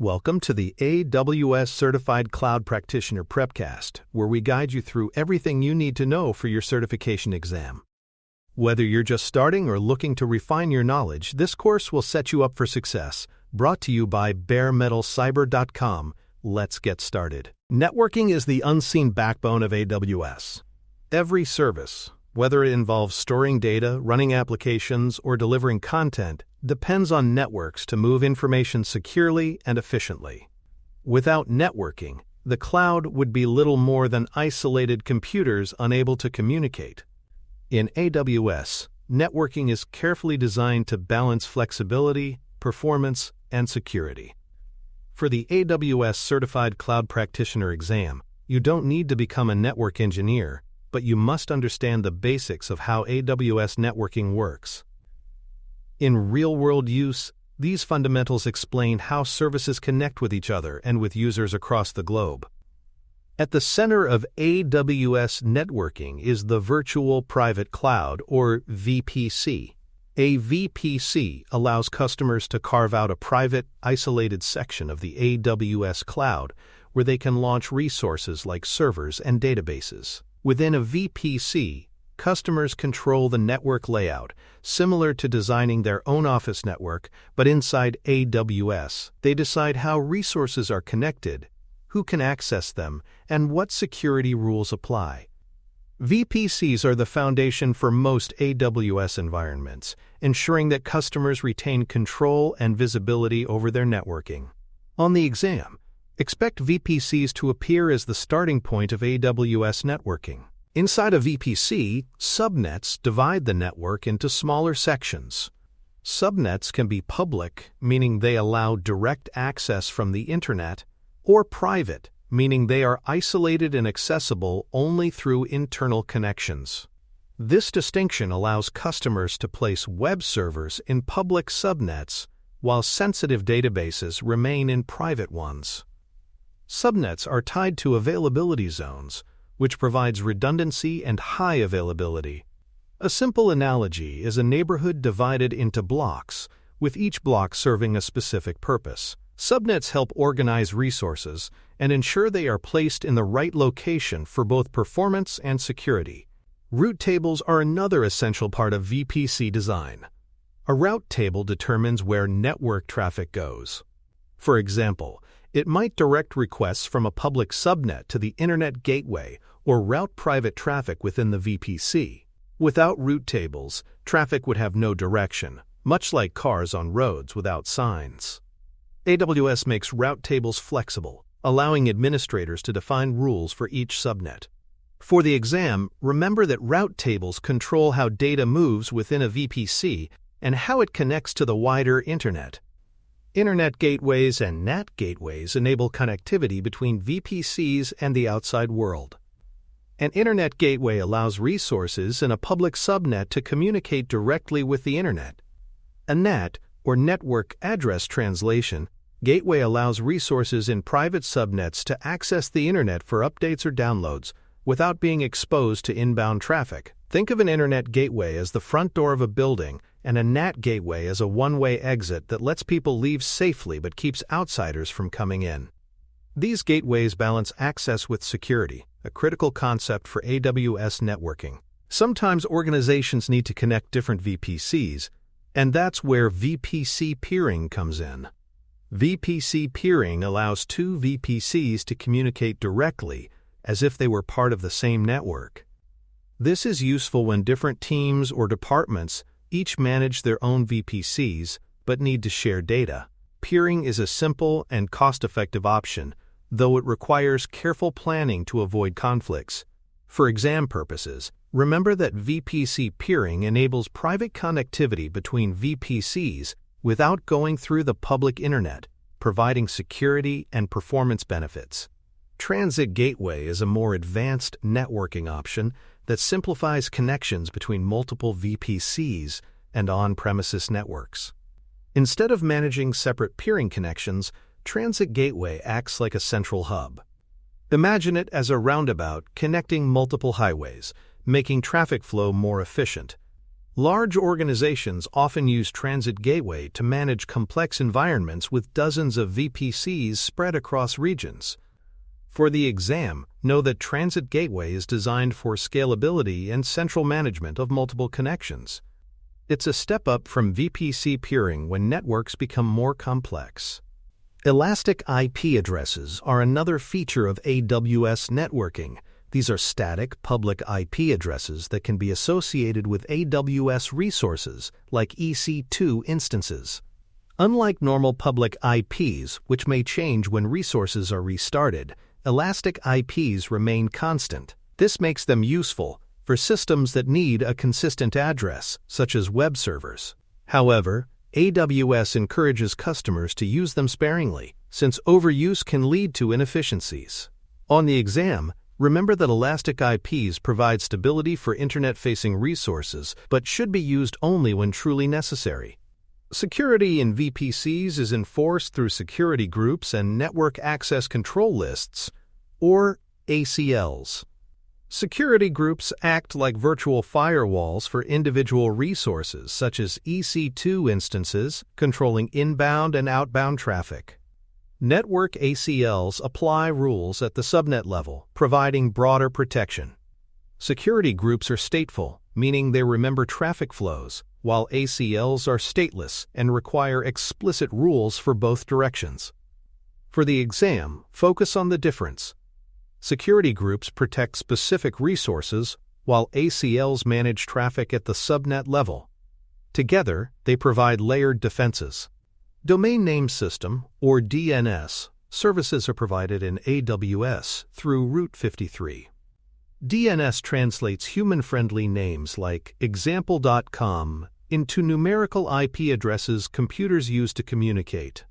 Welcome to the AWS Certified Cloud Practitioner Prepcast, where we guide you through everything you need to know for your certification exam. Whether you're just starting or looking to refine your knowledge, this course will set you up for success. Brought to you by baremetalcyber.com. Let's get started. Networking is the unseen backbone of AWS. Every service, whether it involves storing data, running applications, or delivering content, depends on networks to move information securely and efficiently. Without networking, the cloud would be little more than isolated computers unable to communicate. In AWS, networking is carefully designed to balance flexibility, performance, and security. For the AWS Certified Cloud Practitioner exam, you don't need to become a network engineer, but you must understand the basics of how AWS networking works. In real-world use, these fundamentals explain how services connect with each other and with users across the globe. At the center of AWS networking is the Virtual Private Cloud, or VPC. A VPC allows customers to carve out a private, isolated section of the AWS Cloud where they can launch resources like servers and databases. Within a VPC, customers control the network layout, similar to designing their own office network, but inside AWS, they decide how resources are connected, who can access them, and what security rules apply. VPCs are the foundation for most AWS environments, ensuring that customers retain control and visibility over their networking. On the exam, expect VPCs to appear as the starting point of AWS networking. Inside a VPC, subnets divide the network into smaller sections. Subnets can be public, meaning they allow direct access from the internet, or private, meaning they are isolated and accessible only through internal connections. This distinction allows customers to place web servers in public subnets, while sensitive databases remain in private ones. Subnets are tied to availability zones, which provides redundancy and high availability. A simple analogy is a neighborhood divided into blocks, with each block serving a specific purpose. Subnets help organize resources and ensure they are placed in the right location for both performance and security. Route tables are another essential part of VPC design. A route table determines where network traffic goes. For example, it might direct requests from a public subnet to the Internet Gateway or route private traffic within the VPC. Without route tables, traffic would have no direction, much like cars on roads without signs. AWS makes route tables flexible, allowing administrators to define rules for each subnet. For the exam, remember that route tables control how data moves within a VPC and how it connects to the wider Internet. Internet gateways and NAT gateways enable connectivity between VPCs and the outside world. An Internet gateway allows resources in a public subnet to communicate directly with the Internet. A NAT, or Network Address Translation, gateway allows resources in private subnets to access the Internet for updates or downloads without being exposed to inbound traffic. Think of an Internet gateway as the front door of a building and a NAT gateway as a one-way exit that lets people leave safely but keeps outsiders from coming in. These gateways balance access with security, a critical concept for AWS networking. Sometimes organizations need to connect different VPCs, and that's where VPC peering comes in. VPC peering allows two VPCs to communicate directly as if they were part of the same network. This is useful when different teams or departments each manage their own VPCs but need to share data. Peering is a simple and cost-effective option, though it requires careful planning to avoid conflicts. For exam purposes, remember that VPC peering enables private connectivity between VPCs without going through the public Internet, providing security and performance benefits. Transit Gateway is a more advanced networking option that simplifies connections between multiple VPCs and on-premises networks. Instead of managing separate peering connections, Transit Gateway acts like a central hub. Imagine it as a roundabout connecting multiple highways, making traffic flow more efficient. Large organizations often use Transit Gateway to manage complex environments with dozens of VPCs spread across regions. For the exam, know that Transit Gateway is designed for scalability and central management of multiple connections. It's a step up from VPC peering when networks become more complex. Elastic IP addresses are another feature of AWS networking. These are static, public IP addresses that can be associated with AWS resources, like EC2 instances. Unlike normal public IPs, which may change when resources are restarted, elastic IPs remain constant. This makes them useful for systems that need a consistent address, such as web servers. However, AWS encourages customers to use them sparingly, since overuse can lead to inefficiencies. On the exam, remember that elastic IPs provide stability for internet-facing resources, but should be used only when truly necessary. Security in VPCs is enforced through security groups and network access control lists, or ACLs. Security groups act like virtual firewalls for individual resources, such as EC2 instances, controlling inbound and outbound traffic. Network ACLs apply rules at the subnet level, providing broader protection. Security groups are stateful, meaning they remember traffic flows, while ACLs are stateless and require explicit rules for both directions. For the exam, focus on the difference. Security groups protect specific resources, while ACLs manage traffic at the subnet level. Together, they provide layered defenses. Domain Name System, or DNS, services are provided in AWS through Route 53. DNS translates human-friendly names like example.com into numerical IP addresses computers use to communicate.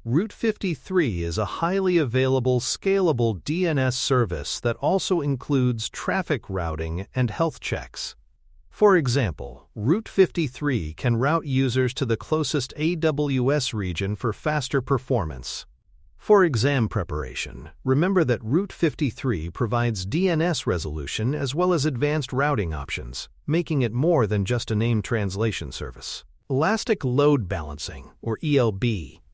Route 53 is a highly available, scalable DNS service that also includes traffic routing and health checks. For example, Route 53 can route users to the closest AWS region for faster performance. For exam preparation, remember that Route 53 provides DNS resolution as well as advanced routing options, making it more than just a name translation service. Elastic Load Balancing, or ELB,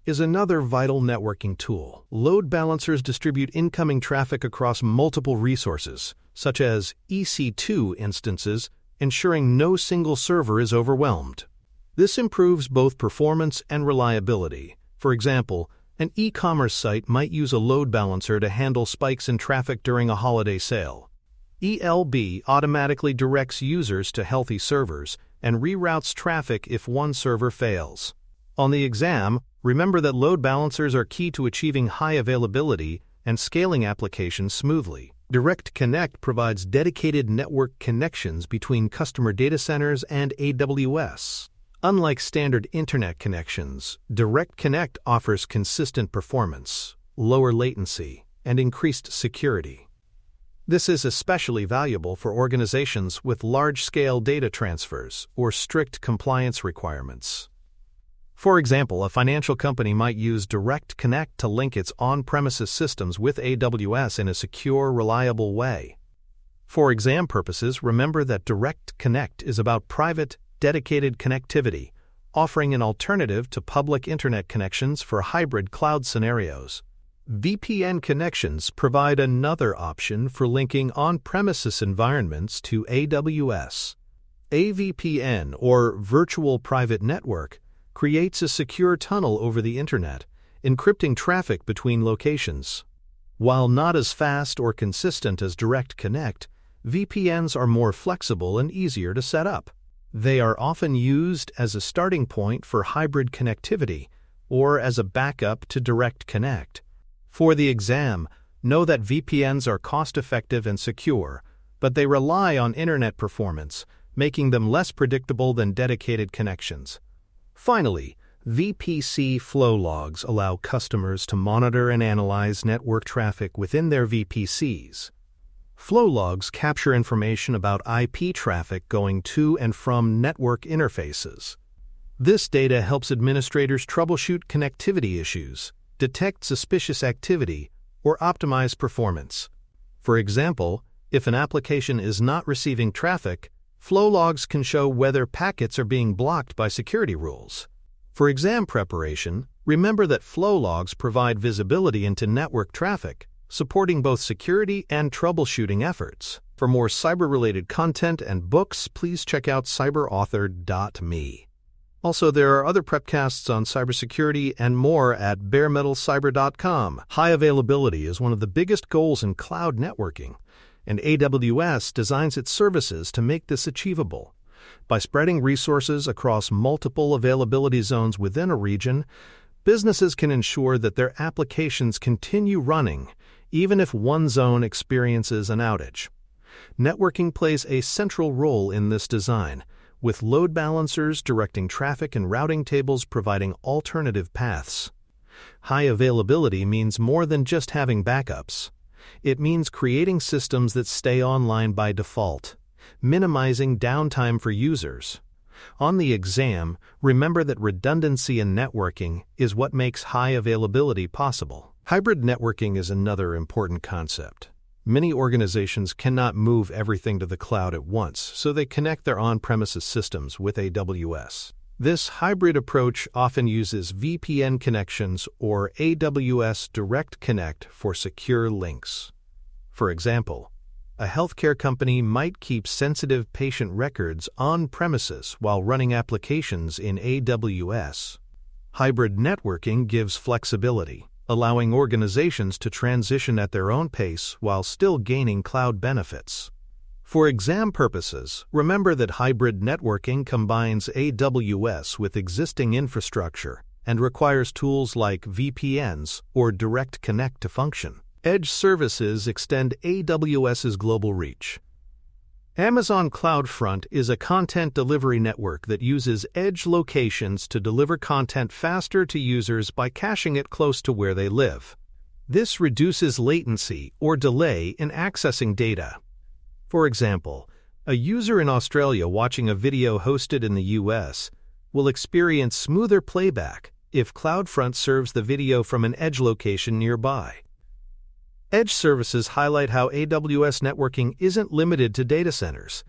is another vital networking tool. Load balancers distribute incoming traffic across multiple resources, such as EC2 instances, ensuring no single server is overwhelmed. This improves both performance and reliability. For example, an e-commerce site might use a load balancer to handle spikes in traffic during a holiday sale. ELB automatically directs users to healthy servers and reroutes traffic if one server fails. On the exam, remember that load balancers are key to achieving high availability and scaling applications smoothly. Direct Connect provides dedicated network connections between customer data centers and AWS. Unlike standard internet connections, Direct Connect offers consistent performance, lower latency, and increased security. This is especially valuable for organizations with large-scale data transfers or strict compliance requirements. For example, a financial company might use Direct Connect to link its on-premises systems with AWS in a secure, reliable way. For exam purposes, remember that Direct Connect is about private, dedicated connectivity, offering an alternative to public internet connections for hybrid cloud scenarios. VPN connections provide another option for linking on-premises environments to AWS. A VPN, or Virtual Private Network, creates a secure tunnel over the internet, encrypting traffic between locations. While not as fast or consistent as Direct Connect, VPNs are more flexible and easier to set up. They are often used as a starting point for hybrid connectivity or as a backup to Direct Connect. For the exam, know that VPNs are cost-effective and secure, but they rely on internet performance, making them less predictable than dedicated connections. Finally, VPC flow logs allow customers to monitor and analyze network traffic within their VPCs. Flow logs capture information about IP traffic going to and from network interfaces. This data helps administrators troubleshoot connectivity issues, detect suspicious activity, or optimize performance. For example, if an application is not receiving traffic, Flow logs can show whether packets are being blocked by security rules. For exam preparation, remember that flow logs provide visibility into network traffic, supporting both security and troubleshooting efforts. For more cyber-related content and books, please check out cyberauthor.me. Also, there are other prepcasts on cybersecurity and more at baremetalcyber.com. High availability is one of the biggest goals in cloud networking, and AWS designs its services to make this achievable. By spreading resources across multiple availability zones within a region, businesses can ensure that their applications continue running, even if one zone experiences an outage. Networking plays a central role in this design, with load balancers directing traffic and routing tables providing alternative paths. High availability means more than just having backups. It means creating systems that stay online by default, minimizing downtime for users. On the exam, remember that redundancy in networking is what makes high availability possible. Hybrid networking is another important concept. Many organizations cannot move everything to the cloud at once, so they connect their on-premises systems with AWS. This hybrid approach often uses VPN connections or AWS Direct Connect for secure links. For example, a healthcare company might keep sensitive patient records on-premises while running applications in AWS. Hybrid networking gives flexibility, allowing organizations to transition at their own pace while still gaining cloud benefits. For exam purposes, remember that hybrid networking combines AWS with existing infrastructure and requires tools like VPNs or Direct Connect to function. Edge services extend AWS's global reach. Amazon CloudFront is a content delivery network that uses edge locations to deliver content faster to users by caching it close to where they live. This reduces latency or delay in accessing data. For example, a user in Australia watching a video hosted in the US will experience smoother playback if CloudFront serves the video from an edge location nearby. Edge services highlight how AWS networking isn't limited to data centers.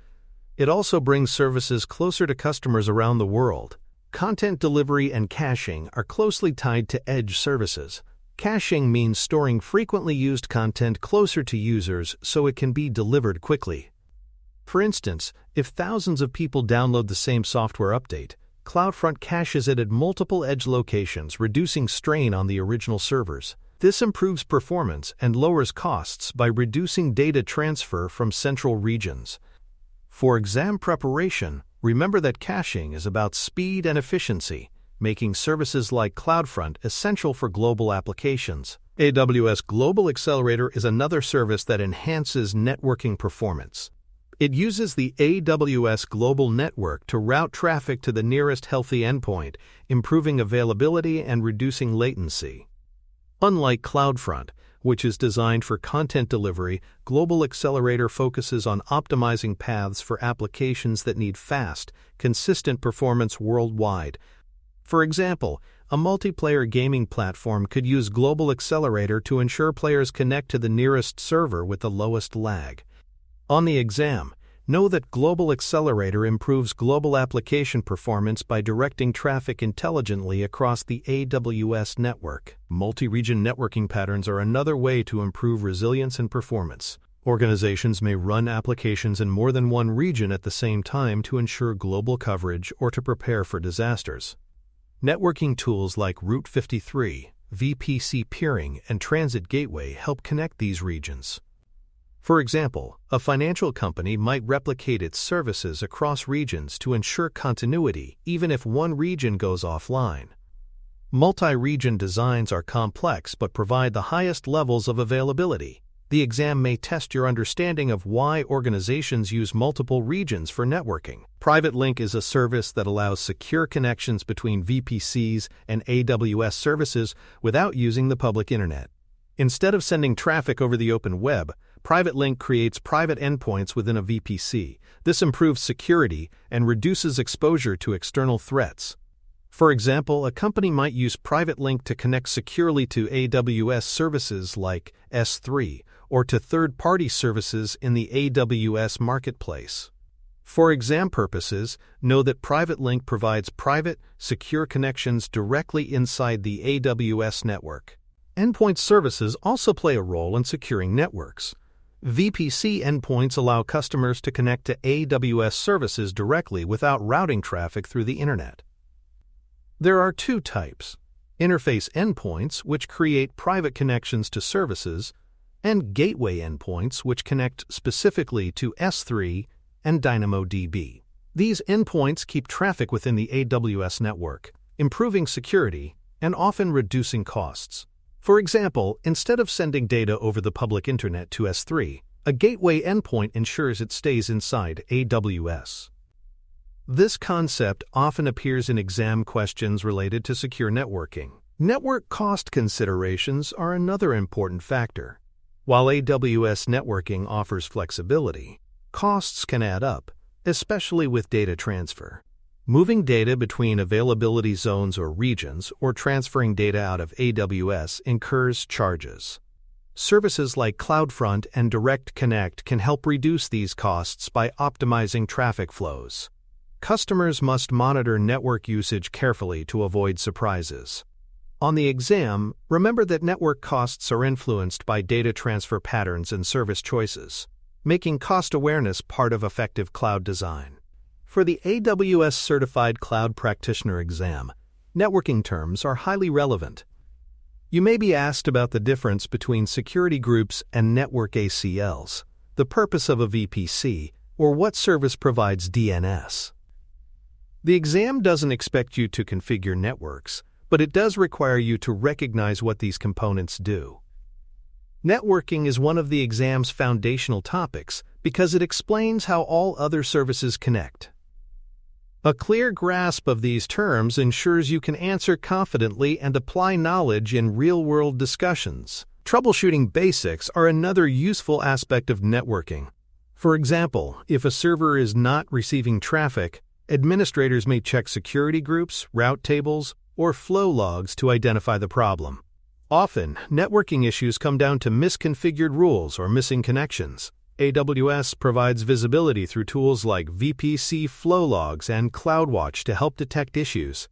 It also brings services closer to customers around the world. Content delivery and caching are closely tied to edge services. Caching means storing frequently used content closer to users so it can be delivered quickly. For instance, if thousands of people download the same software update, CloudFront caches it at multiple edge locations, reducing strain on the original servers. This improves performance and lowers costs by reducing data transfer from central regions. For exam preparation, remember that caching is about speed and efficiency, making services like CloudFront essential for global applications. AWS Global Accelerator is another service that enhances networking performance. It uses the AWS Global Network to route traffic to the nearest healthy endpoint, improving availability and reducing latency. Unlike CloudFront, which is designed for content delivery, Global Accelerator focuses on optimizing paths for applications that need fast, consistent performance worldwide. For example, a multiplayer gaming platform could use Global Accelerator to ensure players connect to the nearest server with the lowest lag. On the exam, know that Global Accelerator improves global application performance by directing traffic intelligently across the AWS network. Multi-region networking patterns are another way to improve resilience and performance. Organizations may run applications in more than one region at the same time to ensure global coverage or to prepare for disasters. Networking tools like Route 53, VPC peering, and Transit Gateway help connect these regions. For example, a financial company might replicate its services across regions to ensure continuity even if one region goes offline. Multi-region designs are complex but provide the highest levels of availability. The exam may test your understanding of why organizations use multiple regions for networking. Private Link is a service that allows secure connections between VPCs and AWS services without using the public internet. Instead of sending traffic over the open web, Private Link creates private endpoints within a VPC. This improves security and reduces exposure to external threats. For example, a company might use Private Link to connect securely to AWS services like S3 or to third-party services in the AWS marketplace. For exam purposes, know that Private Link provides private, secure connections directly inside the AWS network. Endpoint services also play a role in securing networks. VPC endpoints allow customers to connect to AWS services directly without routing traffic through the Internet. There are two types: interface endpoints, which create private connections to services, and gateway endpoints, which connect specifically to S3 and DynamoDB. These endpoints keep traffic within the AWS network, improving security and often reducing costs. For example, instead of sending data over the public internet to S3, a gateway endpoint ensures it stays inside AWS. This concept often appears in exam questions related to secure networking. Network cost considerations are another important factor. While AWS networking offers flexibility, costs can add up, especially with data transfer. Moving data between availability zones or regions, or transferring data out of AWS incurs charges. Services like CloudFront and Direct Connect can help reduce these costs by optimizing traffic flows. Customers must monitor network usage carefully to avoid surprises. On the exam, remember that network costs are influenced by data transfer patterns and service choices, making cost awareness part of effective cloud design. For the AWS Certified Cloud Practitioner exam, networking terms are highly relevant. You may be asked about the difference between security groups and network ACLs, the purpose of a VPC, or what service provides DNS. The exam doesn't expect you to configure networks, but it does require you to recognize what these components do. Networking is one of the exam's foundational topics because it explains how all other services connect. A clear grasp of these terms ensures you can answer confidently and apply knowledge in real-world discussions. Troubleshooting basics are another useful aspect of networking. For example, if a server is not receiving traffic, administrators may check security groups, route tables, or flow logs to identify the problem. Often, networking issues come down to misconfigured rules or missing connections. AWS provides visibility through tools like VPC flow logs and CloudWatch to help detect issues.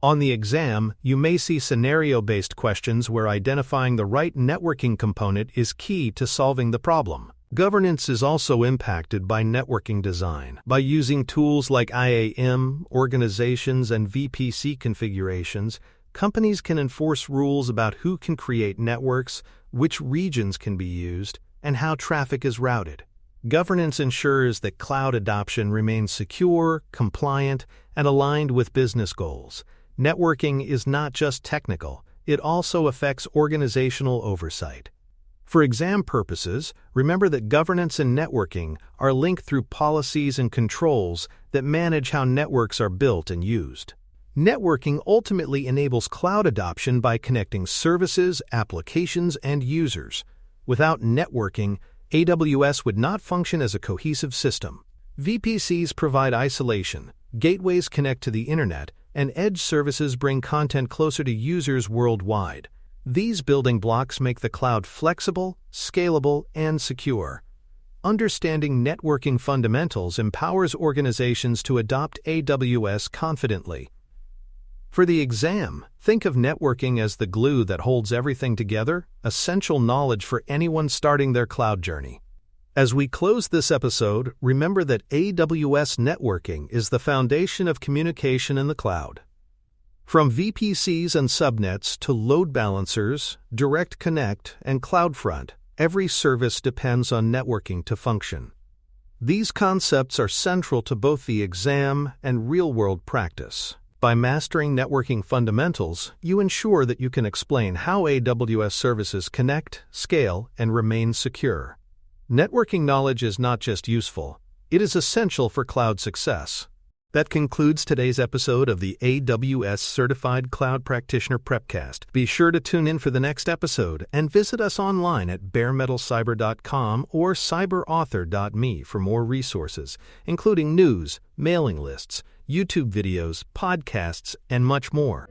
On the exam, you may see scenario-based questions where identifying the right networking component is key to solving the problem. Governance is also impacted by networking design. By using tools like IAM, organizations, and VPC configurations, companies can enforce rules about who can create networks, which regions can be used, and how traffic is routed. Governance ensures that cloud adoption remains secure, compliant, and aligned with business goals. Networking is not just technical, it also affects organizational oversight. For exam purposes, remember that governance and networking are linked through policies and controls that manage how networks are built and used. Networking ultimately enables cloud adoption by connecting services, applications, and users. Without networking, AWS would not function as a cohesive system. VPCs provide isolation, gateways connect to the Internet, and edge services bring content closer to users worldwide. These building blocks make the cloud flexible, scalable, and secure. Understanding networking fundamentals empowers organizations to adopt AWS confidently. For the exam, think of networking as the glue that holds everything together, essential knowledge for anyone starting their cloud journey. As we close this episode, remember that AWS networking is the foundation of communication in the cloud. From VPCs and subnets to load balancers, Direct Connect, and CloudFront, every service depends on networking to function. These concepts are central to both the exam and real-world practice. By mastering networking fundamentals, you ensure that you can explain how AWS services connect, scale, and remain secure. Networking knowledge is not just useful, it is essential for cloud success. That concludes today's episode of the AWS Certified Cloud Practitioner Prepcast. Be sure to tune in for the next episode and visit us online at baremetalcyber.com or cyberauthor.me for more resources, including news, mailing lists, YouTube videos, podcasts, and much more.